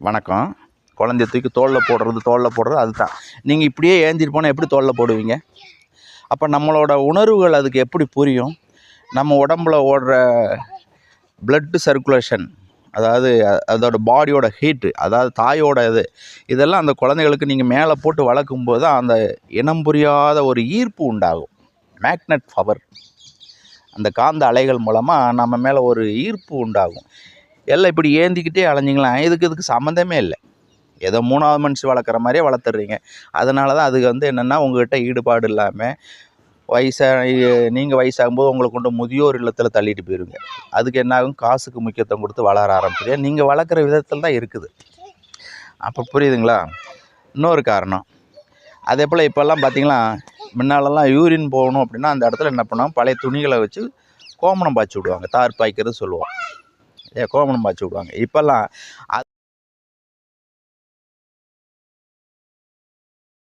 வணக்கம். குழந்தைய தூக்கி தோளில் போடுறது அதுதான். நீங்கள் இப்படியே ஏந்திட்டு போனால் எப்படி தோளில் போடுவீங்க? அப்போ நம்மளோட உணர்வுகள் அதுக்கு எப்படி புரியும்? நம்ம உடம்புல ஓடுற பிளட்டு சர்க்குலேஷன், அதாவது அதோட பாடியோட ஹீட்டு, அதாவது தாயோட இதெல்லாம் அந்த குழந்தைகளுக்கு நீங்கள் மேலே போட்டு வளர்க்கும்போது தான் அந்த இனம் புரியாத ஒரு ஈர்ப்பு உண்டாகும். மேக்னெட் பவர், அந்த காந்த அலைகள் மூலமாக நம்ம மேலே ஒரு ஈர்ப்பு உண்டாகும். எல்லாம் இப்படி ஏந்திக்கிட்டே அலைஞ்சிங்களா, இதுக்கு சம்மந்தமே இல்லை. ஏதோ மூணாவது மனுஷன் வளர்க்குற மாதிரியே வளர்த்துட்றீங்க. அதனால தான் அதுக்கு என்னென்னா உங்கள்கிட்ட ஈடுபாடு இல்லாமல் நீங்கள் வயசாகும்போது உங்களை கொண்டு முதியோர் இல்லத்தில் தள்ளிட்டு போயிருங்க. அதுக்கு என்னாகும், காசுக்கு முக்கியத்துவம் கொடுத்து வளர ஆரம்பிச்சிருங்க. நீங்கள் வளர்க்குற விதத்தில் தான் இருக்குது. அப்போ புரியுதுங்களா? இன்னொரு காரணம், அதே போல் இப்போல்லாம் பார்த்திங்களா, முன்னாலெல்லாம் யூரின் போகணும் அப்படின்னா அந்த இடத்துல என்ன பண்ணுவாங்க, பழைய துணிகளை வச்சு கோமணம் பாய்ச்சி விடுவாங்க. தார் பாய்க்கிறது சொல்லுவோம். கோமணம் பாய்ச்சி விடுவாங்க. இப்போல்லாம்